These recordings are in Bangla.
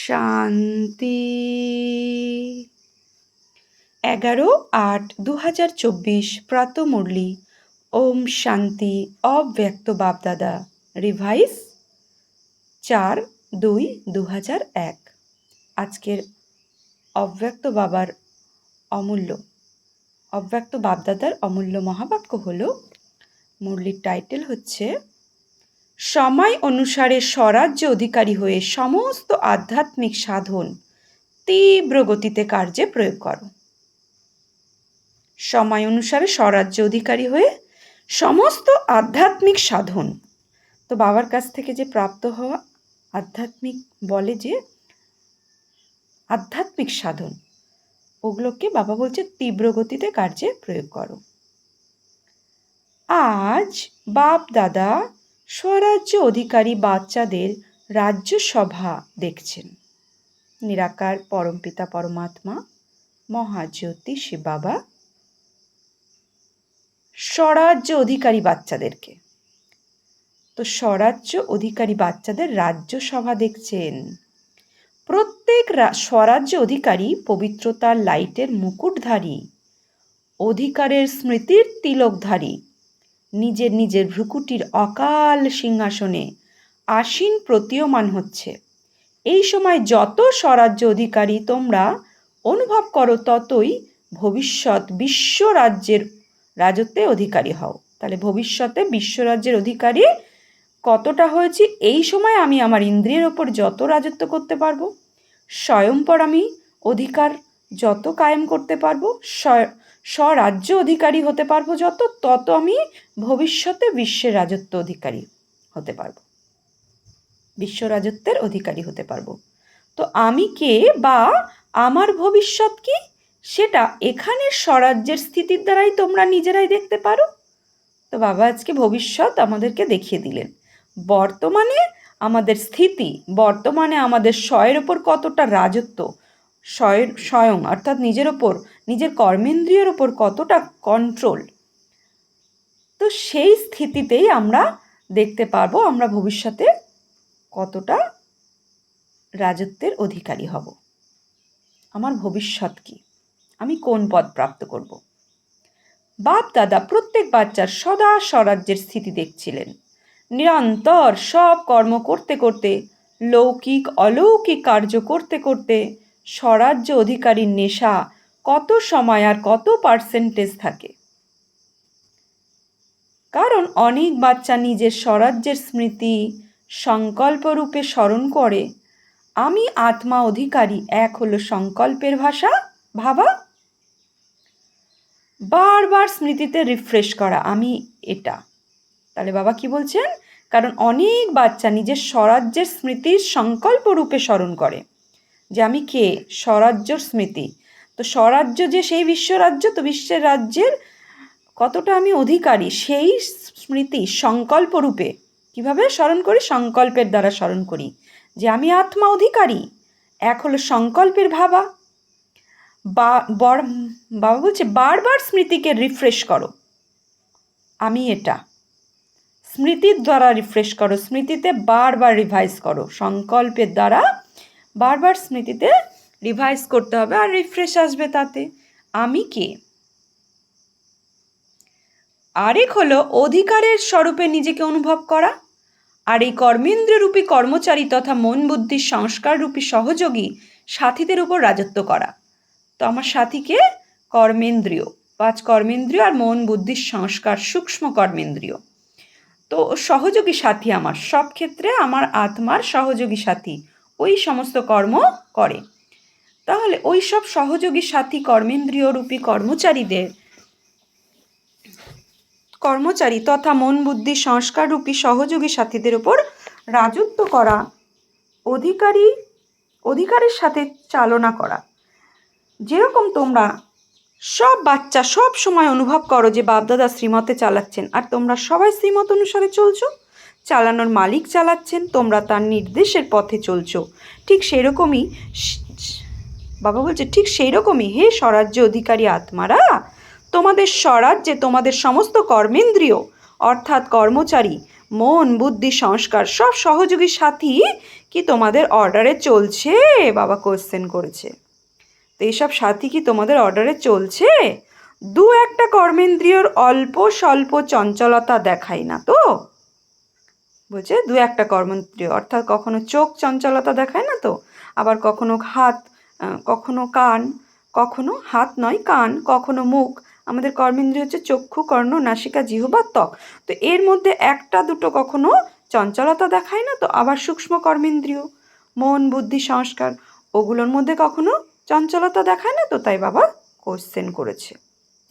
শান্তি। 11/8/2024 প্রাতঃমুরলি। ওম শান্তি। অব্যক্ত বাপদাদা। রিভাইস 4/2/2001। আজকের অব্যক্ত বাপদাদার অমূল্য মহাবাক্য হলো, মুরলির টাইটেল হচ্ছে, সময় অনুসারে স্বরাজ্য অধিকারী হয়ে সমস্ত আধ্যাত্মিক সাধন তীব্র গতিতে কার্যে প্রয়োগ করো। সময় অনুসারে স্বরাজ্য অধিকারী হয়ে সমস্ত আধ্যাত্মিক সাধন, তো বাবার কাছ থেকে যে প্রাপ্ত হওয়া আধ্যাত্মিক বলে যে আধ্যাত্মিক সাধন, ওগুলোকে বাবা বলছে তীব্র গতিতে কার্যে প্রয়োগ করো। আজ বাপ দাদা স্বরাজ্য অধিকারী বাচ্চাদের রাজ্যসভা দেখছেন। নিরাকার পরমপিতা পরমাত্মা মহাজ্যোতি শিব বাবা স্বরাজ্য অধিকারী বাচ্চাদেরকে, তো স্বরাজ্য অধিকারী বাচ্চাদের রাজ্যসভা দেখছেন। প্রত্যেক স্বরাজ্য অধিকারী পবিত্রতার লাইটের মুকুটধারী, অধিকারের স্মৃতির তিলকধারী, নিজের নিজের ভ্রুকুটির অকাল সিংহাসনে আসীন প্রতীয়মান হচ্ছে। এই সময় যত স্বরাজ্য অধিকারী তোমরা অনুভব করো, ততই ভবিষ্যৎ বিশ্ব রাজত্বে অধিকারী হও। তাহলে ভবিষ্যতে বিশ্বরাজ্যের অধিকারী কতটা হয়েছি, এই সময় আমি আমার ইন্দ্রিয়ের ওপর যত রাজত্ব করতে পারবো, স্বয়ংপর আমি অধিকার যত কায়েম করতে পারবো, স্বরাজ্য অধিকারী হতে পারবো যত, তত আমি ভবিষ্যতে বিশ্বের রাজত্ব অধিকারী হতে পারবো, বিশ্ব রাজত্বের অধিকারী হতে পারবো। তো আমি কে বা আমার ভবিষ্যৎ কি, সেটা এখানের স্বরাজ্যের স্থিতির দ্বারাই তোমরা নিজেরাই দেখতে পারো। তো বাবা আজকে ভবিষ্যৎ আমাদেরকে দেখিয়ে দিলেন। বর্তমানে আমাদের স্থিতি, বর্তমানে আমাদের স্বয়ের ওপর কতটা রাজত্ব, স্বয়ং অর্থাৎ নিজের ওপর, নিজের কর্মেন্দ্রিয়ের ওপর কতটা কন্ট্রোল, তো সেই স্থিতিতেই আমরা দেখতে পারবো আমরা ভবিষ্যতে কতটা রাজত্বের অধিকারী হব। আমার ভবিষ্যৎ কি, আমি কোন পদ প্রাপ্ত করব। বাপ দাদা প্রত্যেক বাচ্চার সদা স্বরাজ্যের স্থিতি দেখছিলেন। নিরন্তর সব কর্ম করতে করতে, লৌকিক অলৌকিক কার্য করতে করতে স্বরাজ্য অধিকারীর নেশা কত সময় আর কত পার্সেন্টেজ থাকে। কারণ অনেক বাচ্চা নিজের স্বরাজ্যের স্মৃতি সংকল্পরূপে স্মরণ করে। আমি আত্মা অধিকারী, এক হলো সংকল্পের ভাষা ভাবা, বারবার স্মৃতিতে রিফ্রেশ করা আমি এটা। তাহলে বাবা কি বলছেন, কারণ অনেক বাচ্চা নিজের স্বরাজ্যের স্মৃতির সংকল্প রূপে স্মরণ করে যে আমি কে, স্বরাজ্যর স্মৃতি। তো স্বরাজ্য যে সেই বিশ্বরাজ্য, তো বিশ্বের রাজ্যের কতটা আমি অধিকারী, সেই স্মৃতি সংকল্প রূপে কিভাবে স্মরণ করি, সংকল্পের দ্বারা স্মরণ করি যে আমি আত্মা অধিকারী, এক হলো সংকল্পের ভাবা। বাবা বলছে বারবার স্মৃতিকে রিফ্রেশ করো, আমি এটা, স্মৃতির দ্বারা রিফ্রেশ করো, স্মৃতিতে বারবার রিভাইজ করো, সংকল্পের দ্বারা বারবার স্মৃতিতে রিভাইজ করতে হবে আর রিফ্রেশ আসবে তাতে। আমি কে, আরেক হলো অধিকারের স্বরূপে নিজেকে অনুভব করা, আর এই কর্মেন্দ্রিয়রূপী কর্মচারী তথা মন বুদ্ধির সংস্কার রূপী সহযোগী সাথীদের উপর রাজত্ব করা। তো আমার সাথীকে কর্মেন্দ্রিয়, 5 কর্মেন্দ্রিয় আর মন বুদ্ধির সংস্কার সূক্ষ্ম কর্মেন্দ্রিয়, তো সহযোগী সাথী আমার সব ক্ষেত্রে, আমার আত্মার সহযোগী সাথী ওই সমস্ত কর্ম করে। তাহলে ওই সব সহযোগী সাথী কর্মেন্দ্রিয় রূপী কর্মচারী তথা মন বুদ্ধি সংস্কার রূপী সহযোগী সাথীদের উপর রাজত্ব করা, অধিকারের সাথে চালনা করা। যেরকম তোমরা সব বাচ্চা সব সময় অনুভব করো যে বাপদাদা শ্রীমতে চালাচ্ছেন, আর তোমরা সবাই শ্রীমত অনুসারে চলছো, চালানোর মালিক চালাচ্ছেন, তোমরা তার নির্দেশের পথে চলছো। ঠিক সেরকমই বাবা বলছে, ঠিক সেই রকমই হে স্বরাজ্য অধিকারী আত্মারা, তোমাদের স্বরাজ্যে তোমাদের সমস্ত কর্মেন্দ্রিয় অর্থাৎ কর্মচারী মন, বুদ্ধি, সংস্কার সব সহযোগী সাথী কি তোমাদের অর্ডারে চলছে? বাবা কোয়েশ্চেন করেছে। তো এইসব সাথী কি তোমাদের অর্ডারে চলছে? দু একটা কর্মেন্দ্রিয়র অল্প স্বল্প চঞ্চলতা দেখায় না তো? বলছে দু একটা কর্মেন্দ্রিয়, অর্থাৎ কখনো চোখ চঞ্চলতা দেখায় না তো, আবার কখনো হাত, কখনো কান, কখনো হাত নয় কান, কখনো মুখ। আমাদের কর্মেন্দ্রিয় হচ্ছে চক্ষু, কর্ণ, নাসিকা, জিহ্বা, ত্বক। তো এর মধ্যে একটা দুটো কখনো চঞ্চলতা দেখায় না তো, আবার সূক্ষ্ম কর্মেন্দ্রিয় মন, বুদ্ধি, সংস্কার ওগুলোর মধ্যে কখনো চঞ্চলতা দেখায় না তো? তাই বাবা কোশ্চেন করেছে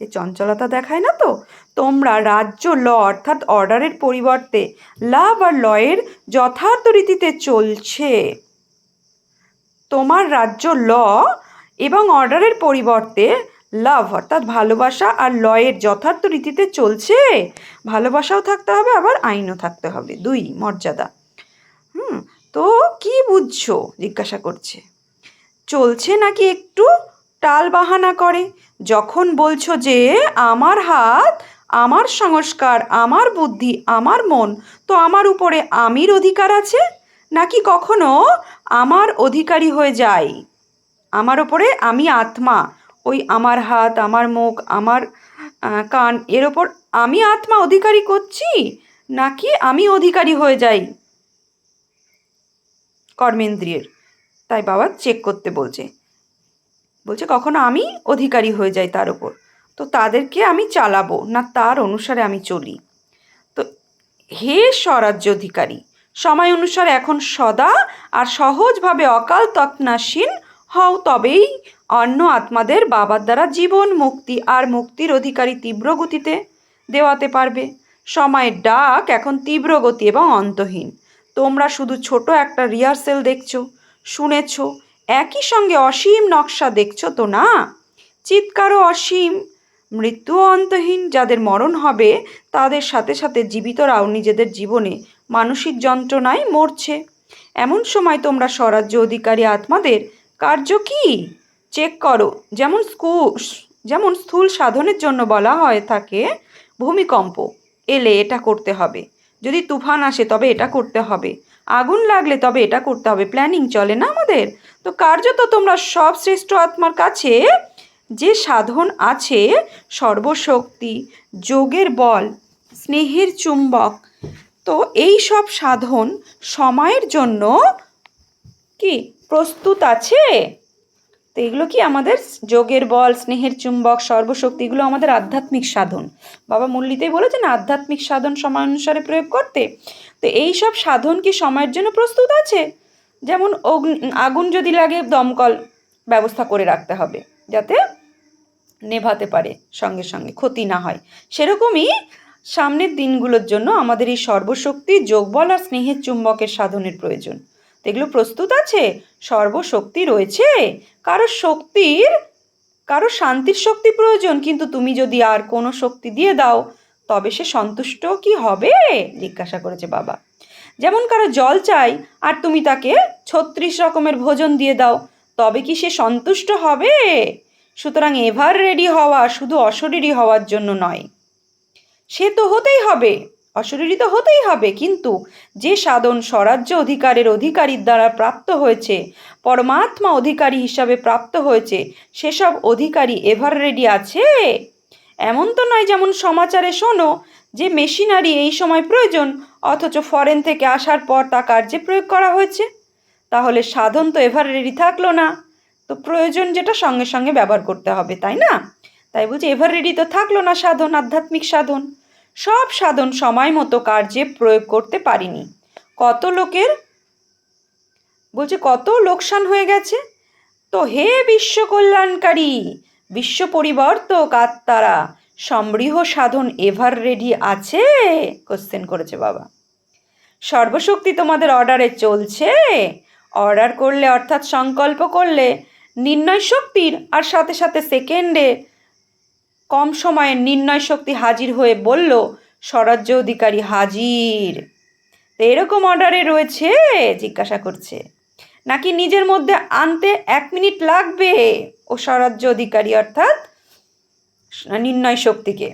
যে চঞ্চলতা দেখায় না তো? তোমরা রাজ্য ল অর্থাৎ অর্ডারের পরিবর্তে লাভ আর লয়ের যথার্থ রীতিতে চলছে। তোমার রাজ্য ল এবং অর্ডারের পরিবর্তে লাভ অর্থাৎ ভালোবাসা আর লয়ের যথার্থ রীতিতে চলছে। ভালোবাসাও থাকতে হবে, আবার আইনও থাকতে হবে, দুই মর্যাদা। তো কি বুঝছো জিজ্ঞাসা করছে। চলছে নাকি একটু টাল বাহানা করে? যখন বলছো যে আমার হাত, আমার সংস্কার, আমার বুদ্ধি, আমার মন, তো আমার উপরে আমির অধিকার আছে নাকি কখনো আমার অধিকারী হয়ে যায়? আমার ওপরে আমি আত্মা, ওই আমার হাত, আমার মুখ, আমার কান, এর ওপর আমি আত্মা অধিকারী করছি নাকি আমি অধিকারী হয়ে যাই কর্মেন্দ্রিয়ের? তাই বাবা চেক করতে বলছে কখনো আমি অধিকারী হয়ে যাই তার ওপর, তো তাদেরকে আমি চালাবো না তার অনুসারে আমি চলি। তো হে স্বরাজ্য অধিকারী, সময় অনুসারে এখন সদা আর সহজভাবে অকাল তৎনাসীন হও, তবেই অন্য আত্মাদের বাবার দ্বারা জীবন মুক্তি আর মুক্তির অধিকারী তীব্র গতিতে দেওয়াতে পারবে। সময়ের ডাক এখন তীব্র গতি এবং অন্তহীন। তোমরা শুধু ছোট একটা রিহার্সেল দেখছো, শুনেছো, একই সঙ্গে অসীম নকশা দেখছো তো না? চিৎকারও অসীম, মৃত্যুও অন্তহীন। যাদের মরণ হবে তাদের সাথে সাথে জীবিতরাও নিজেদের জীবনে মানসিক যন্ত্রণায় মরছে। এমন সময় তোমরা স্বরাজ্য অধিকারী আত্মাদের কার্য কি চেক করো। যেমন স্থূল সাধনের জন্য বলা হয় থাকে ভূমিকম্প এলে এটা করতে হবে, যদি তুফান আসে তবে এটা করতে হবে, আগুন লাগলে তবে এটা করতে হবে, প্ল্যানিং চলে না আমাদের? তো কার্যত তোমরা সব শ্রেষ্ঠ আত্মার কাছে যে সাধন আছে, সর্বশক্তি, যোগের বল, স্নেহের চুম্বক, তো এই সব সাধন সময়ের জন্য কি প্রস্তুত আছে? তো এগুলো কি আমাদের যোগের বল, স্নেহের চুম্বক, সর্বশক্তি, এগুলো আমাদের আধ্যাত্মিক সাধন। বাবা মূল্যতেই বলেছেন আধ্যাত্মিক সাধন সময় অনুসারে প্রয়োগ করতে। তো এই সব সাধন কি সময়ের জন্য প্রস্তুত আছে? যেমন আগুন যদি লাগে দমকল ব্যবস্থা করে রাখতে হবে যাতে নেভাতে পারে সঙ্গে সঙ্গে, ক্ষতি না হয়। সেরকমই সামনের দিনগুলোর জন্য আমাদের এই সর্বশক্তি, যোগবল আর স্নেহের চুম্বকের সাধনের প্রয়োজন। তো এগুলো প্রস্তুত আছে? সর্বশক্তি রয়েছে। কারো শান্তির শক্তি প্রয়োজন, কিন্তু তুমি যদি আর কোনো শক্তি দিয়ে দাও তবে সে সন্তুষ্ট কি হবে জিজ্ঞাসা করেছে বাবা। যেমন কারো জল চাই আর তুমি তাকে 36 রকমের ভোজন দিয়ে দাও, তবে কি সে সন্তুষ্ট হবে? সুতরাং এভার রেডি হওয়া শুধু অশরীরী হওয়ার জন্য নয়, সে তো হতেই হবে, অশরীরী তো হতেই হবে, কিন্তু যে সাধন স্বরাজ্য অধিকারের অধিকারীর দ্বারা প্রাপ্ত হয়েছে, পরমাত্মা অধিকারী হিসাবে প্রাপ্ত হয়েছে, সেসব অধিকারী এভার রেডি আছে। এমন তো নয় যেমন সমাচারে শোনো যে মেশিনারি এই সময় প্রয়োজন, অথচ ফরেন থেকে আসার পর তা কার্যে প্রয়োগ করা হয়েছে। তাহলে সাধন তো এভার রেডি থাকলো না, তো প্রয়োজন যেটা সঙ্গে সঙ্গে ব্যবহার করতে হবে, তাই না? তাই বলছি এভার রেডি তো থাকলো না সাধন, আধ্যাত্মিক সাধন। সব সাধন সময় মতো কার্যে প্রয়োগ করতে পারিনি। কত লোকসান হয়ে গেছে। তো হে বিশ্ব কল্যাণকারী, বিশ্ব পরিবর্তক আত্মারা, সমৃহ সাধন এভার রেডি আছে? কোশ্চেন করেছে বাবা। সর্বশক্তি তোমাদের অর্ডারে চলছে? অর্ডার করলে অর্থাৎ সংকল্প করলে নির্ণয় শক্তির আর সাথে সাথে সেকেন্ডে কম সময়ের নির্ণয় শক্তি হাজির হয়ে বলল স্বরাজ্য অধিকারী হাজির। তো এরকম অর্ডারে রয়েছে জিজ্ঞাসা করছে, নাকি নিজের মধ্যে আনতে 1 মিনিট লাগবে ও স্বরাজ্য অধিকারী অর্থাৎ নির্ণয় শক্তিকে?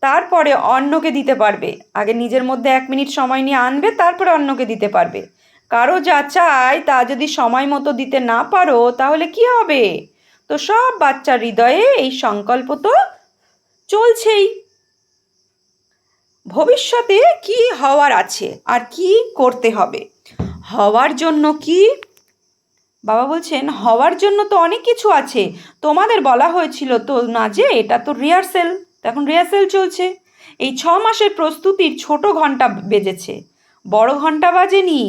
তারপরে অন্যকে দিতে পারবে। আগে নিজের মধ্যে 1 মিনিট সময় নিয়ে আনবে, তারপরে অন্যকে দিতে পারবে। কারো যা চাই তা যদি সময় মতো দিতে না পারো তাহলে কি হবে? তো সব বাচ্চার হৃদয়ে এই সংকল্প তো চলছেই। ভবিষ্যতে কি হওয়ার আছে আর কি করতে হবে। হওয়ার জন্য কি? বাবা বলছেন হওয়ার জন্য তো অনেক কিছু আছে। তোমাদের বলা হয়েছিল তো না যে এটা তো রিহার্সেল, এখন রিহার্সেল চলছে। এই 6 মাসের প্রস্তুতির ছোট ঘন্টা বেজেছে, বড় ঘন্টা বাজেনি।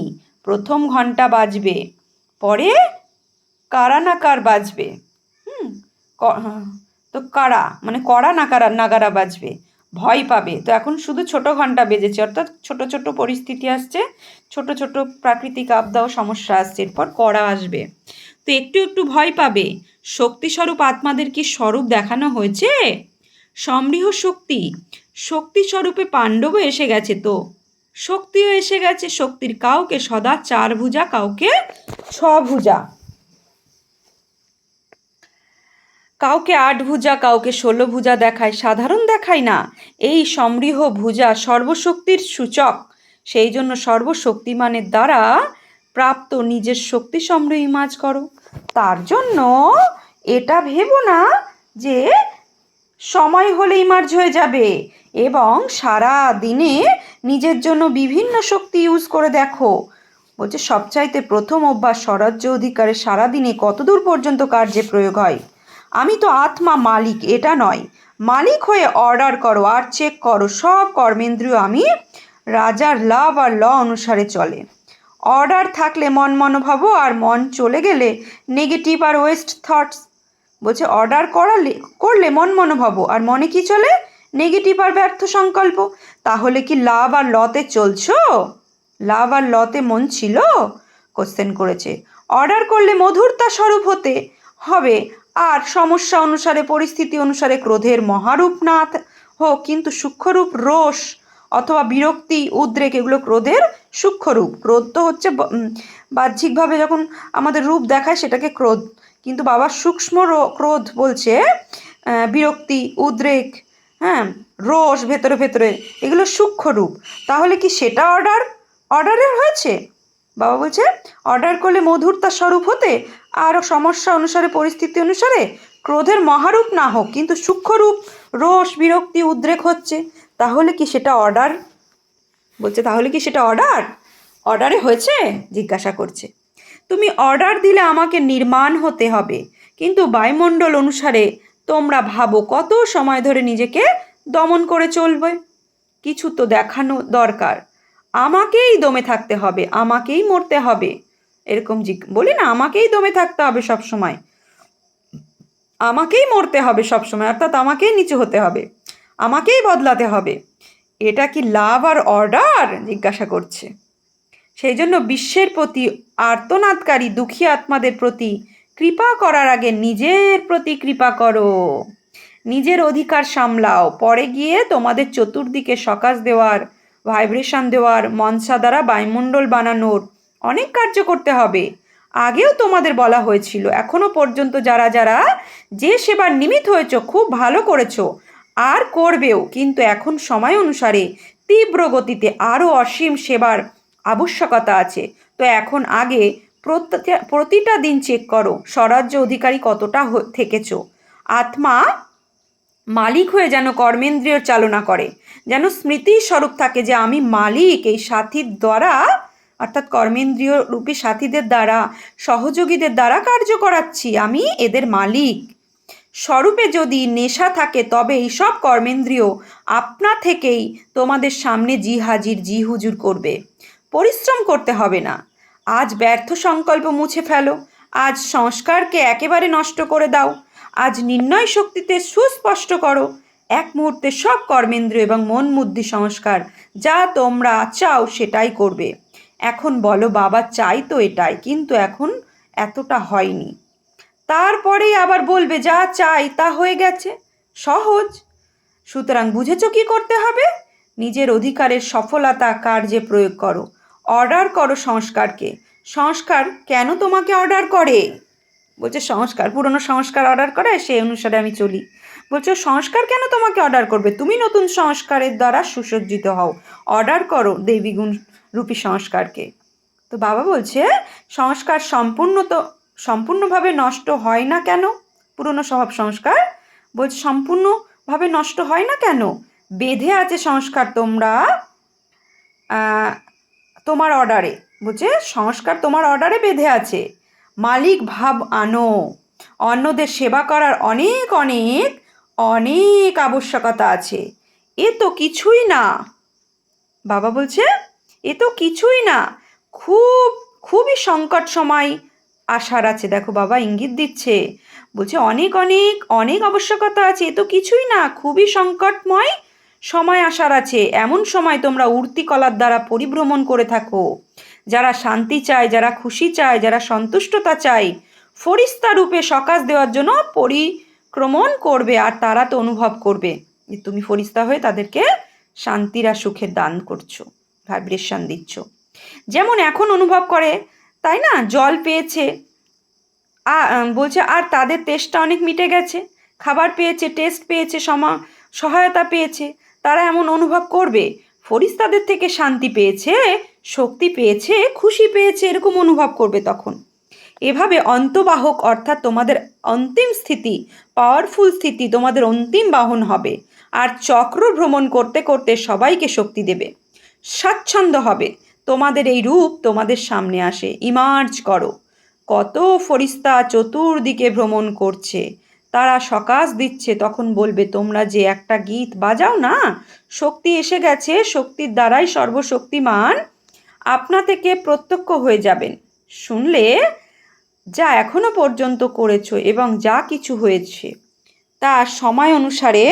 প্রথম ঘন্টা বাজবে, পরে কারা নাকার বাজবে। হুম তো কারা মানে কড়া নাগারা বাজবে, ভয় পাবে। তো এখন শুধু ছোট ঘন্টা বেজেছে, অর্থাৎ ছোট ছোট পরিস্থিতি আসছে, ছোট ছোট প্রাকৃতিক আপদা ও সমস্যা আসছে, এরপর কড়া আসবে। তো একটু একটু ভয় পাবে। শক্তিস্বরূপ আত্মাদের কি স্বরূপ দেখানো হয়েছে? সমৃহ শক্তি, শক্তি স্বরূপে পাণ্ডবও এসে গেছে, তো শক্তিও এসে গেছে। শক্তির কাউকে সদা 4 ভুজা, কাউকে 6 ভুজা, কাউকে 8 ভুজা, কাউকে 16 ভুজা দেখায়, সাধারণ দেখায় না। এই সমৃহ ভুজা সর্বশক্তির সূচক। সেই জন্য সর্বশক্তিমানের দ্বারা প্রাপ্ত নিজের শক্তি সমৃহ ইমাজ করো। তার জন্য এটা ভেবো না যে সময় হলে ইমার্জ হয়ে যাবে এবং সারা দিনে নিজের জন্য বিভিন্ন শক্তি ইউজ করে দেখো। বলছে সবচাইতে প্রথম অভ্যাস স্বরাজ্য অধিকারে সারাদিনে কতদূর পর্যন্ত কার্যে প্রয়োগ হয়। আমি তো আত্মা, মালিক এটা নয়। মালিক হয়ে অর্ডার করো আর চেক করো সব কর্মেন্দ্রিয় আমি রাজার লাভ আর ল অনুসারে চলে। অর্ডার থাকলে মন মনোভাবও, আর মন চলে গেলে নেগেটিভ আর ওয়েস্ট থটস। বলছে অর্ডার করলে মন মনোভাবও, আর মনে কি চলে? নেগেটিভ আর ব্যর্থ সংকল্প। তাহলে কি লাভ আর লতে চলছো? লাভ আর লতে মন ছিল? কোশ্চেন করেছে। অর্ডার করলে মধুরতা স্বরূপ হতে হবে, আর সমস্যা অনুসারে পরিস্থিতি অনুসারে ক্রোধের মহারূপ না হোক, কিন্তু সূক্ষ্মরূপ রোষ অথবা বিরক্তি, উদ্রেক এগুলো ক্রোধের সূক্ষ্মরূপ। ক্রোধ তো হচ্ছে বাহ্যিকভাবে যখন আমাদের রূপ দেখায় সেটাকে ক্রোধ, কিন্তু বাবা সূক্ষ্ম ক্রোধ বলছে বিরক্তি, উদ্রেক, হ্যাঁ, রোষ ভেতরে ভেতরে, এগুলো সূক্ষ্ম রূপ। তাহলে কি সেটা অর্ডারের হয়েছে? বাবা বলছে অর্ডার করলে মধুরতা স্বরূপ হতে, আর সমস্যা অনুসারে পরিস্থিতি অনুসারে ক্রোধের মহারূপ না হোক, কিন্তু সূক্ষ্মরূপ রোষ, বিরক্তি, উদ্রেক হচ্ছে। তাহলে কি সেটা অর্ডার? বলছে তাহলে কি সেটা অর্ডারে হয়েছে? জিজ্ঞাসা করছে। তুমি অর্ডার দিলে আমাকে নির্মাণ হতে হবে, কিন্তু বায়ুমণ্ডল অনুসারে তোমরা ভাবো কত সময় ধরে নিজেকে দমন করে চলবে। কিছু তো দেখানো দরকার। আমাকেই দমে থাকতে হবে, আমাকেই মরতে হবে, এরকম বলি না, আমাকেই দমে থাকতে হবে সব সময়, আমাকেই মরতে হবে সব সময়, অর্থাৎ আমাকেই নিচু হতে হবে, আমাকেই বদলাতে হবে। এটা কি লাভ আর অর্ডার? জিজ্ঞাসা করছে। সেই জন্য বিশ্বের প্রতি আর্তনাদকারী দুঃখী আত্মাদের প্রতি কৃপা করার আগে নিজের প্রতি কৃপা করো। নিজের অধিকার সামলাও, পরে গিয়ে তোমাদের চতুর্দিকে সকাশ দেওয়ার, ভাইব্রেশন দেওয়ার, মনসা দ্বারা বায়ুমণ্ডল বানানোর অনেক কার্য করতে হবে। আগেও তোমাদের বলা হয়েছিল, এখনো পর্যন্ত যারা যারা যে সেবার নিমিত্ত হয়েছ খুব ভালো করেছো আর করবেও, কিন্তু এখন সময় অনুসারে তীব্র গতিতে আরও অসীম সেবার আবশ্যকতা আছে। তো এখন আগে প্রতিটা দিন চেক করো স্বরাজ্য অধিকারী কতটা থেকেছো। আত্মা মালিক হয়ে যেন কর্মেন্দ্রিয় চালনা করে, যেন স্মৃতি স্বরূপ থাকে যে আমি মালিক। এই সাথীর দ্বারা, অর্থাৎ কর্মেন্দ্রিয় রূপী সাথীদের দ্বারা, সহযোগীদের দ্বারা কার্য করাচ্ছি, আমি এদের মালিক। স্বরূপে যদি নেশা থাকে তবে এই সব কর্মেন্দ্রিয় আপনা থেকেই তোমাদের সামনে জি হাজির, জি হুজুর করবে। পরিশ্রম করতে হবে না। আজ ব্যর্থ সংকল্প মুছে ফেলো, আজ সংস্কারকে একেবারে নষ্ট করে দাও, আজ নির্ণয় শক্তিতে সুস্পষ্ট করো। এক মুহূর্তে সব কর্মেন্দ্রিয় এবং মন বুদ্ধি সংস্কার যা তোমরা চাও সেটাই করবে। এখন বলো বাবা চাই তো এটাই, কিন্তু এখন এতটা হয়নি। তারপরেই আবার বলবে যা চাই তা হয়ে গেছে। সহজ। সুতরাং বুঝেছ কি করতে হবে? নিজের অধিকারের সফলতা কার্যে প্রয়োগ করো। অর্ডার করো সংস্কারকে। সংস্কার কেন তোমাকে অর্ডার করে? বলছে সংস্কার, পুরনো সংস্কার অর্ডার করে, সেই অনুসারে আমি চলি। বলছে সংস্কার কেন তোমাকে অর্ডার করবে, তুমি নতুন সংস্কারের দ্বারা সুসজ্জিত হও, অর্ডার করো দেবী গুণ রূপী সংস্কারকে। তো বাবা বলছে সংস্কার সম্পূর্ণভাবে নষ্ট হয় না কেন, পুরনো স্বভাব সংস্কার, বলছে সম্পূর্ণভাবে নষ্ট হয় না কেন, বেঁধে আছে সংস্কার তোমার অর্ডারে, বলছে সংস্কার তোমার অর্ডারে বেঁধে আছে। মালিক ভাব আনো, অন্যদের সেবা করার অনেক অনেক অনেক আবশ্যকতা আছে, এ তো কিছুই না। বাবা বলছে এ তো কিছুই না, খুবই সংকট সময় আসার আছে। দেখো বাবা ইঙ্গিত দিচ্ছে, বলছে অনেক অনেক অনেক আবশ্যকতা আছে, এ তো কিছুই না, খুবই সংকটময় সময় আসার আছে। এমন সময় তোমরা উর্তি কলার দ্বারা পরিভ্রমণ করে থাকো, যারা শান্তি চায়, যারা খুশি চায়, যারা সন্তুষ্টতা চায়, ফরিস্তা রূপে সকাশ দেওয়ার জন্য পরিক্রমণ করবে, আর তারা তো অনুভব করবে যে তুমি ফরিস্তা হয়ে তাদেরকে শান্তির আর সুখের দান করছো, ভাইব্রেশন দিচ্ছ। যেমন এখন অনুভব করে, তাই না, জল পেয়েছে, বলছে আর তাদের তেষ্টা অনেক মিটে গেছে, খাবার পেয়েছে, টেস্ট পেয়েছে, সহায়তা পেয়েছে, তারা এমন অনুভব করবে ফরিস্তাদের থেকে শান্তি পেয়েছে, শক্তি পেয়েছে, খুশি পেয়েছে, এরকম অনুভব করবে তখন। এভাবে অন্তবাহক অর্থাৎ তোমাদের অন্তিম স্থিতি, পাওয়ারফুল স্থিতি তোমাদের অন্তিম বাহন হবে, আর চক্র ভ্রমণ করতে করতে সবাইকে শক্তি দেবে, স্বাচ্ছন্দ্য হবে। তোমাদের এই রূপ তোমাদের সামনে আসে, ইমার্জ করো। কত ফরিস্তা চতুর্দিকে ভ্রমণ করছে, তারা সকাশ দিচ্ছে, তখন বলবে তোমরা যে একটা গীত বাজাও না, শক্তি এসে গেছে, শক্তির দ্বারাই সর্বশক্তিমান আপনা থেকে প্রত্যক্ষ হয়ে যাবেন। শুনলে যা এখনো পর্যন্ত করেছো এবং যা কিছু হয়েছে তা সময় অনুসারে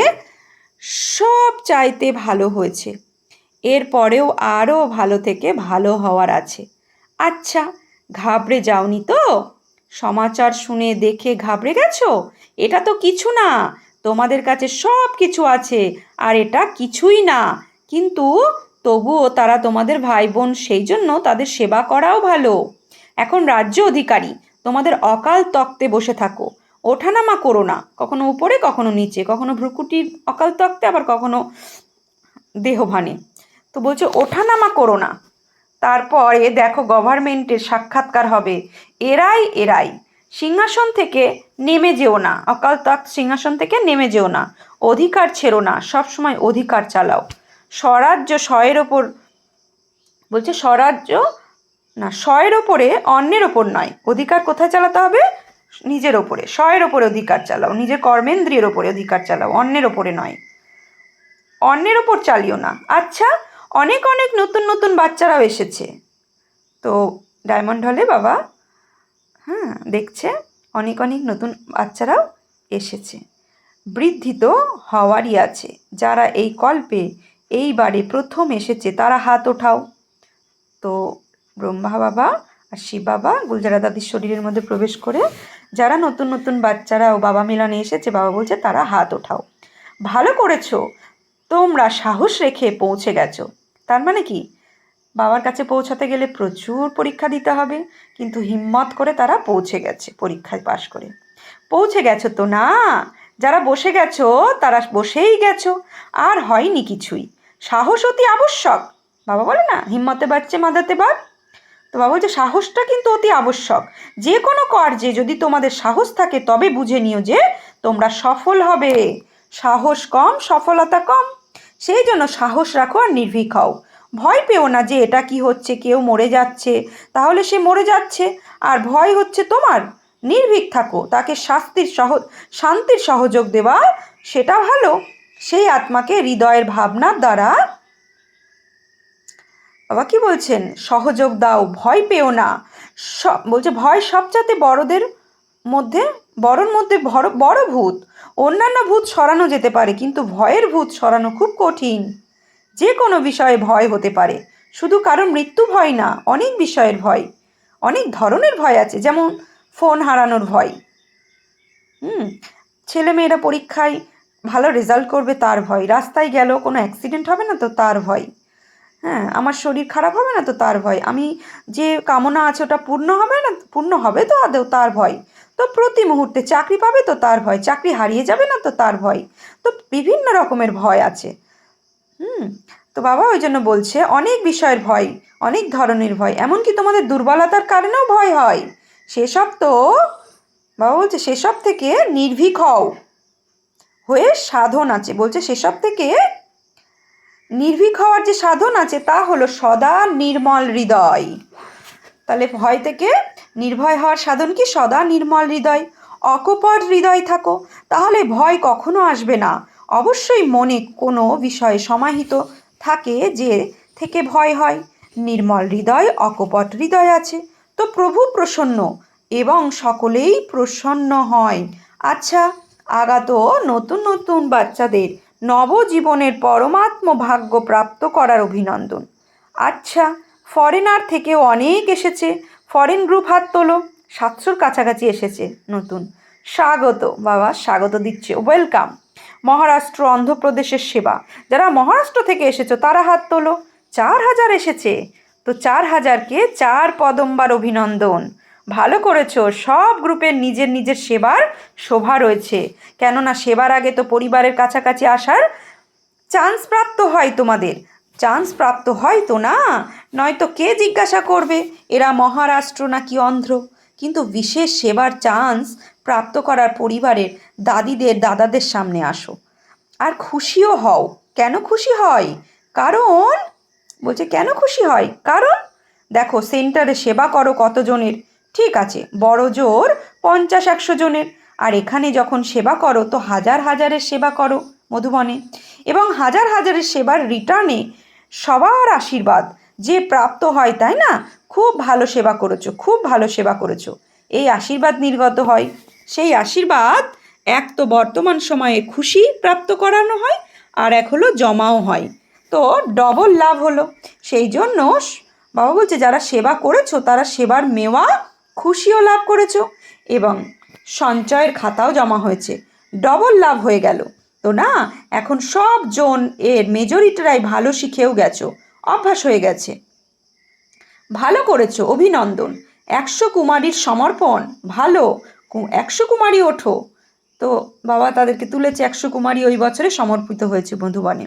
সব চাইতে ভালো হয়েছে, এরপরেও আরও ভালো থেকে ভালো হওয়ার আছে। আচ্ছা, ঘাবড়ে যাওনি তো? সমাচার শুনে দেখে ঘাবড়ে গেছো? এটা তো কিছু না, তোমাদের কাছে সব কিছু আছে, আর এটা কিছুই না, কিন্তু তবুও তারা তোমাদের ভাই বোন, সেই জন্য তাদের সেবা করাও ভালো। এখন রাজ্য অধিকারী, তোমাদের অকাল তক্তে বসে থাকো, ওঠানামা করো না, কখনো উপরে কখনো নিচে, কখনো ভ্রুকুটির অকাল তক্তে, আবার কখনো দেহভানে। তো বলছে ওঠানামা করো না, তারপরে দেখো গভর্নমেন্টের সাক্ষাৎকার হবে, এরাই সিংহাসন থেকে নেমে যেও না, অকাল তখ্ত সিংহাসন থেকে নেমে যেও না, অধিকার ছেড়ো না, সবসময় অধিকার চালাও। স্বরাজ্য শয়ের ওপর, বলছে স্বরাজ্য না, শয়ের ওপরে অন্যের ওপর নয়, অধিকার কোথায় চালাতে হবে? নিজের ওপরে, শয়ের ওপরে অধিকার চালাও, নিজের কর্মেন্দ্রিয়ের ওপরে অধিকার চালাও, অন্যের ওপরে নয়, অন্যের ওপর চালিও না। আচ্ছা, অনেক অনেক নতুন নতুন বাচ্চারাও এসেছে, তো ডায়মন্ড হলে বাবা দেখছে অনেক অনেক নতুন বাচ্চারাও এসেছে, বৃদ্ধি তো হওয়ারই আছে। যারা এই কল্পে এইবারে প্রথম এসেছে তারা হাত ওঠাও। তো ব্রহ্মা বাবা আর শিব বাবা গুলজারা দাদির শরীরের মধ্যে প্রবেশ করে যারা নতুন নতুন বাচ্চারা ও বাবা মিলনে এসেছে, বাবা বলছে তারা হাত ওঠাও। ভালো করেছো, তোমরা সাহস রেখে পৌঁছে গেছো। তার মানে কি, বাবার কাছে পৌঁছাতে গেলে প্রচুর পরীক্ষা দিতে হবে, কিন্তু হিম্মত করে তারা পৌঁছে গেছে, পরীক্ষায় পাশ করে পৌঁছে গেছো তো না। যারা বসে গেছো তারা বসেই গেছো, আর হয়নি কিছুই। সাহস অতি আবশ্যক, বাবা বলে না হিম্মতে বাড়ছে মাদাতে বাদ। তো বাবা বলছে সাহসটা কিন্তু অতি আবশ্যক। যে কোনো কার্যে যদি তোমাদের সাহস থাকে তবে বুঝে নিও যে তোমরা সফল হবে। সাহস কম, সফলতা কম, সেই জন্য সাহস রাখো আর নির্ভীক হও। ভয় পেও না যে এটা কি হচ্ছে, কেউ মরে যাচ্ছে, তাহলে সে মরে যাচ্ছে আর ভয় হচ্ছে তোমার। নির্ভীক থাকো, তাকে শান্তির সহযোগ দেওয়া সেটা ভালো। সেই আত্মাকে হৃদয়ের ভাবনার দ্বারা বাবা কি বলছেন, সহযোগ দাও, ভয় পেও না। বলছে ভয় সবচাইতে বড়র মধ্যে বড় ভূত। অন্যান্য ভূত সরানো যেতে পারে, কিন্তু ভয়ের ভূত সরানো খুব কঠিন। যে কোনো বিষয়ে ভয় হতে পারে, শুধু কারণ মৃত্যু ভয় না, অনেক বিষয়ের ভয়, অনেক ধরনের ভয় আছে। যেমন ফোন হারানোর ভয়, ছেলেমেয়েরা পরীক্ষায় ভালো রেজাল্ট করবে তার ভয়, রাস্তায় গেল কোনো অ্যাক্সিডেন্ট হবে না তো তার ভয়, আমার শরীর খারাপ হবে না তো তার ভয়, আমি যে কামনা আছে ওটা পূর্ণ হবে না, পূর্ণ হবে তো আদৌ তার ভয়। তো প্রতি মুহূর্তে চাকরি পাবে তো তার ভয়, চাকরি হারিয়ে যাবে না তো তার ভয়, তো বিভিন্ন রকমের ভয় আছে। তো বাবা ওই জন্য বলছে অনেক বিষয়ের ভয়, অনেক ধরনের ভয়, এমনকি তোমাদের দুর্বলতার কারণেও ভয় হয়। সেসব তো বাবা বলছে সেসব থেকে নির্ভীক হয়ে সাধন আছে, বলছে সেসব থেকে নির্ভীক হওয়ার যে সাধন আছে তা হলো সদা নির্মল হৃদয়। তাহলে ভয় থেকে নির্ভয় হওয়ার সাধন কি? সদা নির্মল হৃদয়, অকপট হৃদয় থাকো, তাহলে ভয় কখনো আসবে না। অবশ্যই মনে কোনো বিষয়ে সমাহিত থাকে যে থেকে ভয় হয়। নির্মল হৃদয়, অকপট হৃদয় আছে তো প্রভু প্রসন্ন এবং সকলেই প্রসন্ন হয়। আচ্ছা, আগত নতুন নতুন বাচ্চাদের নবজীবনের পরমাত্ম ভাগ্য প্রাপ্ত করার অভিনন্দন। আচ্ছা, ফরেনার থেকেও অনেক এসেছে, ফরেন গ্রুপ হাত তোলো, 700-র কাছাকাছি এসেছে নতুন। স্বাগত বাবা, স্বাগত দিচ্ছে, ওয়েলকাম। মহারাষ্ট্র, অন্ধ্রপ্রদেশের সেবা, যারা মহারাষ্ট্র থেকে এসেছো তারা হাত তোলো। 4000 এসেছে, তো 4000কে 4 পদম্বার অভিনন্দন। ভালো করেছো, সব গ্রুপের নিজের নিজের সেবার শোভা রয়েছে, কেননা সেবার আগে তো পরিবারের কাছাকাছি আসার চান্স প্রাপ্ত হয়, তোমাদের চান্স প্রাপ্ত হয় তো না, নয়তো কে জিজ্ঞাসা করবে এরা মহারাষ্ট্র নাকি অন্ধ্র। কিন্তু বিশেষ সেবার চান্স প্রাপ্ত করার পরিবারের দাদাদের সামনে আসো, আর খুশিও হও। কেন খুশি হয়? কারণ বলছে কেন খুশি হয়, কারণ দেখো সেন্টারে সেবা করো কতজনের, ঠিক আছে, বড় জোর 50-100 জনের, আর এখানে যখন সেবা করো তো হাজার হাজারের সেবা করো মধুবনে, এবং হাজার হাজারের সেবার রিটার্নে সবার আশীর্বাদ যে প্রাপ্ত হয়, তাই না? খুব ভালো সেবা করেছো, খুব ভালো সেবা করেছো, এই আশীর্বাদ নির্গত হয়। সেই আশীর্বাদ এক তো বর্তমান সময়ে খুশি প্রাপ্ত করানো হয়, আর এক হলো জমাও হয়, তো ডবল লাভ হলো। সেই জন্য বাবা বলছে যারা সেবা করেছো তারা সেবার মেওয়া খুশিও লাভ করেছো, এবং সঞ্চয়ের খাতাও জমা হয়েছে, ডবল লাভ হয়ে গেল। তো না, এখন সব জন এর মেজরিটিরাই ভালো শিখেও গেছো, অভ্যাস হয়ে গেছে। ভালো করেছো, অভিনন্দন। 100 কুমারীর সমর্পণ, ভালো, 100 কুমারী ওঠো। তো বাবা তাদেরকে তুলেছে, 100 কুমারী ওই বছরে সমর্পিত হয়েছে মধুবনে।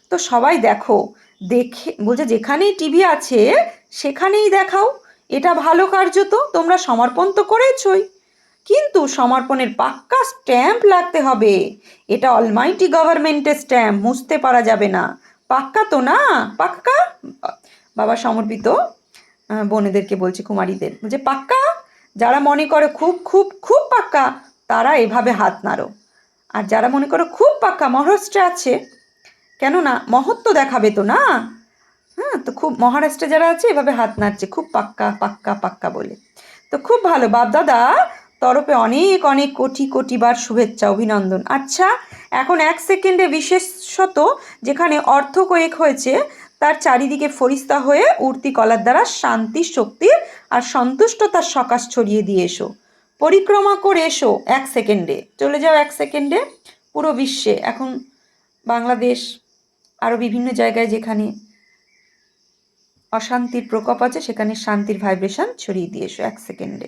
তো সবাই দেখো, দেখে বলছে যেখানেই টিভি আছে সেখানেই দেখাও, এটা ভালো কার্য, তো তোমরা সমর্পণ তো করেছই, কিন্তু সমর্পণের পাক্কা স্ট্যাম্প লাগতে হবে, এটা অলমাইটি গভর্নমেন্টের স্ট্যাম্প, মুছতে পারা যাবে না, পাক্কা তো না, পাক্কা। বাবা সমর্পিত বোনেদেরকে বলছে, কুমারীদের বলছে পাক্কা, যারা মনে করে খুব খুব খুব পাক্কা তারা এভাবে হাত নাড়ো, আর যারা মনে করো খুব পাক্কা মহারাষ্ট্রে আছে, কেননা মহত্ব দেখাবে তো না, হ্যাঁ, তো খুব মহারাষ্ট্রে যারা আছে এভাবে হাত নাড়ছে খুব পাক্কা পাক্কা পাক্কা বলে। তো খুব ভালো, বাপদাদা তরফে অনেক অনেক কোটি কোটি বার শুভেচ্ছা, অভিনন্দন। আচ্ছা, এখন 1 সেকেন্ডে বিশেষত যেখানে অর্থ কয়েক হয়েছে তার চারিদিকে ফরিস্তা হয়ে উঠতি কলার দ্বারা শান্তি, শক্তির আর সন্তুষ্টতার সকাশ ছড়িয়ে দিয়ে এসো, পরিক্রমা করে এসো 1 সেকেন্ডে, চলে যাও 1 সেকেন্ডে পুরো বিশ্বে, এখন বাংলাদেশ আরও বিভিন্ন জায়গায় যেখানে অশান্তির প্রকোপ আছে সেখানে শান্তির ভাইব্রেশন ছড়িয়ে দিয়ে এসো 1 সেকেন্ডে।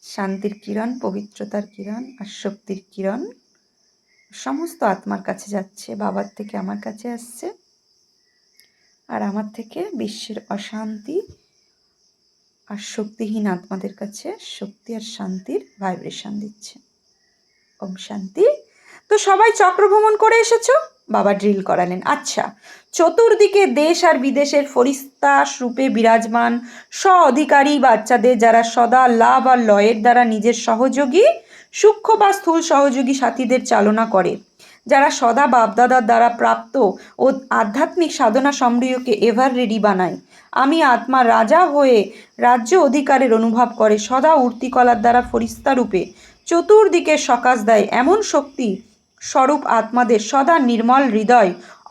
শান্তির কিরণ, পবিত্রতার কিরণ আর শক্তির কিরণ সমস্ত আত্মার কাছে যাচ্ছে, বাবার থেকে আমার কাছে আসছে, আর আমার থেকে বিশ্বের অশান্তি আর শক্তিহীন আত্মাদের কাছে শক্তি আর শান্তির ভাইব্রেশন দিচ্ছে। ওম শান্তি। তো সবাই চক্রভ্রমণ করে এসেছো, বাবা ড্রিল করালেন। আচ্ছা, চতুর্দিকে দেশ আর বিদেশের ফরিস্তা রূপে বিরাজমান অধিকারী বাচ্চাদের যারা সদা লাভ আর লয়ের দ্বারা নিজের সহযোগী সূক্ষ্ম বা স্থূল সহযোগী সাথীদের চালনা করে, যারা সদা বাপদাদার দ্বারা প্রাপ্ত ও আধ্যাত্মিক সাধনা সমৃহকে এভার রেডি বানায়, আমি আত্মা রাজা হয়ে রাজ্য অধিকারের অনুভব করে সদা উর্তিকলার দ্বারা ফরিস্তা রূপে চতুর্দিকে সকাশ দেয় এমন শক্তি স্বরূপ আত্মাদের সদা নির্মল হৃদয়,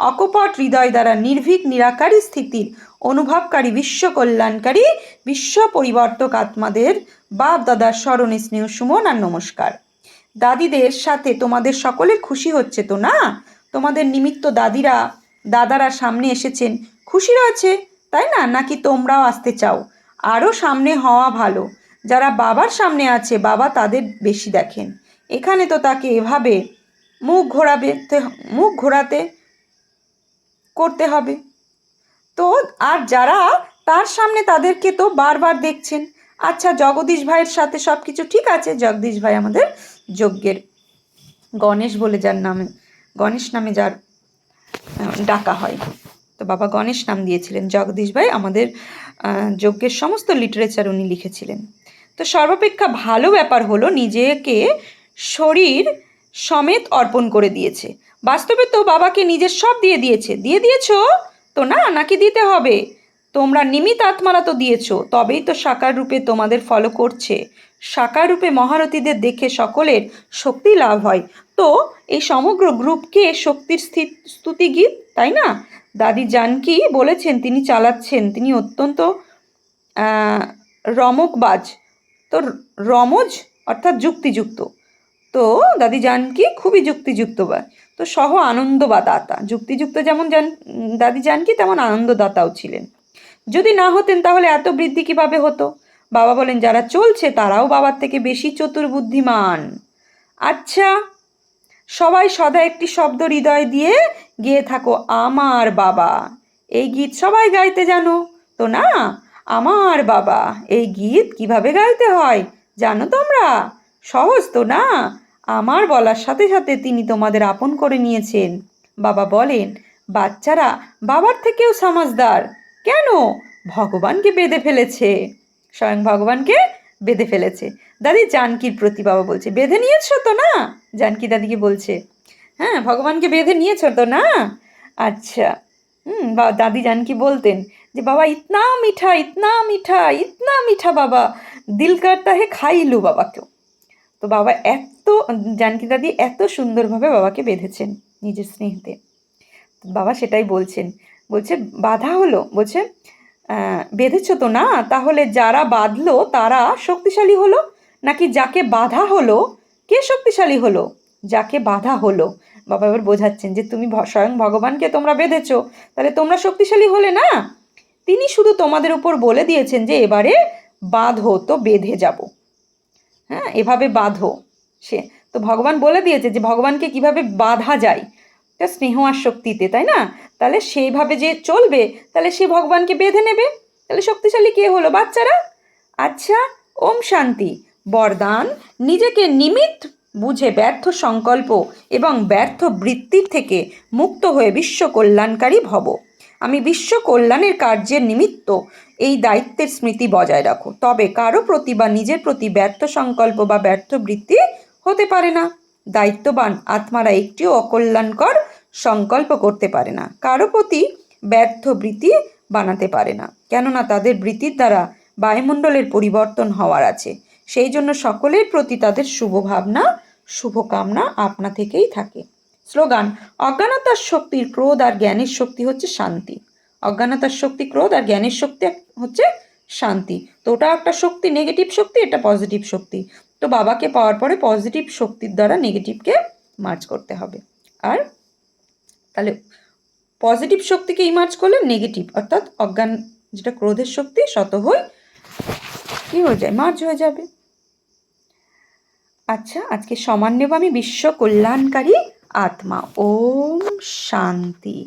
অকপট হৃদয় দ্বারা নির্ভীক নিরাকারী স্থিতির অনুভবকারী বিশ্ব কল্যাণকারী বিশ্ব পরিবর্তক আত্মাদের বাপ দাদার স্মরণে স্নেহ সুমন আর নমস্কার। দাদিদের সাথে তোমাদের সকলের খুশি হচ্ছে তো না? তোমাদের নিমিত্ত দাদারা সামনে এসেছেন, খুশি রয়েছে তাই না? নাকি তোমরাও আসতে চাও? আরও সামনে হওয়া ভালো। যারা বাবার সামনে আছে বাবা তাদের বেশি দেখেন। এখানে তো তাকে এভাবে মুখ ঘোরাতে করতে হবে। তো আর যারা তার সামনে তাদেরকে তো বারবার দেখছেন। আচ্ছা, জগদীশ ভাইয়ের সাথে সব কিছু ঠিক আছে। জগদীশ ভাই আমাদের যজ্ঞের গণেশ বলে যার নামে, গণেশ নামে যার ডাকা হয়, তো বাবা গণেশ নাম দিয়েছিলেন। জগদীশ ভাই আমাদের যজ্ঞের সমস্ত লিটারেচার উনি লিখেছিলেন। তো সর্বাপেক্ষা ভালো ব্যাপার হলো নিজেকে শরীর সমেত অর্পণ করে দিয়েছে। বাস্তবে তো বাবাকে নিজের সব দিয়ে দিয়েছো তো না, নাকি দিতে হবে? তোমরা নিমিত আত্মারা তো দিয়েছো, তবেই তো সাকার রূপে তোমাদের ফলো করছে। সাকার রূপে মহারথীদের দেখে সকলের শক্তি লাভ হয়। তো এই সমগ্র গ্রুপকে শক্তির স্তুতি গীত, তাই না? দাদি জানকী বলেছেন তিনি চালাচ্ছেন, তিনি অত্যন্ত রমকবাজ। তো রমজ অর্থাৎ যুক্তিযুক্ত। তো দাদি জানকী খুবই যুক্তিযুক্ত তো সহ আনন্দদাতা। যুক্তিযুক্ত যেমন দাদি জানকী তেমন আনন্দদাতাও ছিলেন। যদি না হতেন তাহলে এত বৃদ্ধি কিভাবে হতো? বাবা বলেন যারা চলছে তারাও বাবার থেকে বেশি চতুর বুদ্ধিমান। আচ্ছা, সবাই সদা একটি শব্দ হৃদয় দিয়ে গেয়ে থাকো, আমার বাবা। এই গীত সবাই গাইতে জানো তো না? আমার বাবা, এই গীত কিভাবে গাইতে হয় জানো তোমরা? সহজ তো না? আমার বলার সাথে সাথে তিনি তোমাদের আপন করে নিয়েছেন। বাবা বলেন বাচ্চারা বাবার থেকেও সমঝদার। কেন? ভগবানকে বেঁধে ফেলেছে, স্বয়ং ভগবানকে বেঁধে ফেলেছে। দাদি জানকীর প্রতি বাবা বলছে বেঁধে নিয়েছো তো না? জানকী দাদিকে বলছে, হ্যাঁ ভগবানকে বেঁধে নিয়েছো তো না? আচ্ছা, দাদি জানকী বলতেন যে বাবা ইতনা মিঠা, ইতনা মিঠা, ইতনা মিঠা বাবা, দিল করতা হে খাই লু বাবাকেও। তো বাবা জানকী দাদি এত সুন্দরভাবে বাবাকে বেঁধেছেন নিজের স্নেহতে। বাবা সেটাই বলছে বাধা হলো, বলছে বেঁধেছো তো না? তাহলে যারা বাঁধলো তারা শক্তিশালী হলো, নাকি যাকে বাধা হলো কে শক্তিশালী হলো? যাকে বাধা হলো। বাবা এবার বোঝাচ্ছেন যে তুমি স্বয়ং ভগবানকে তোমরা বেঁধেছো, তাহলে তোমরা শক্তিশালী হলে না। তিনি শুধু তোমাদের উপর বলে দিয়েছেন যে এবারে বাঁধো, তো বেঁধে যাব। হ্যাঁ, এভাবে বাঁধো। সে তো ভগবান বলে দিয়েছে যে ভগবানকে কিভাবে বাঁধা যায়, স্নেহ আর শক্তিতে, তাই না? তাহলে সেইভাবে যে চলবে তাহলে সে ভগবানকে বেঁধে নেবে, তাহলে শক্তিশালী কে হলো? বাচ্চারা। আচ্ছা, ওম শান্তি। বরদান, নিজেকে নিমিত্ত বুঝে ব্যর্থ সংকল্প এবং ব্যর্থ বৃত্তির থেকে মুক্ত হয়ে বিশ্ব কল্যাণকারী ভব। আমি বিশ্ব কল্যাণের কার্যের নিমিত্ত এই দায়িত্বের স্মৃতি বজায় রাখো। তবে কারো প্রতি বা নিজের প্রতি ব্যর্থ সংকল্প বা ব্যর্থ বৃত্তি হতে পারে না। দায়িত্ববান আত্মারা একটিও অকল্যাণকর সংকল্প করতে পারে না, কারো প্রতি ব্যর্থ বৃত্তি বানাতে পারে না, কেননা তাদের বৃত্তির দ্বারা বায়ুমণ্ডলের পরিবর্তন হওয়ার আছে। সেই জন্য সকলের প্রতি তাদের শুভভাবনা শুভকামনা আপনা থেকেই থাকে। স্লোগান, অজ্ঞানতার শক্তির ক্রোধ আর জ্ঞানের শক্তি হচ্ছে শান্তি। অজ্ঞানতার শক্তি ক্রোধ আর জ্ঞানের শক্তি হচ্ছে শান্তি। তো ওটা একটা শক্তি, নেগেটিভ শক্তি, এটা পজিটিভ শক্তি। তো বাবাকে পাওয়ার পরে পজিটিভ শক্তির দ্বারা নেগেটিভকে মার্জ করতে হবে। আর তাহলে পজিটিভ শক্তিকে ইমার্জ করলে নেগেটিভ অর্থাৎ অজ্ঞান যেটা ক্রোধের শক্তি শতহই কি হয়ে যায়, মার্জ হয়ে যাবে। আচ্ছা, আজকে সমান নেব আমি বিশ্ব কল্যাণকারী আত্মা। ওম শান্তি।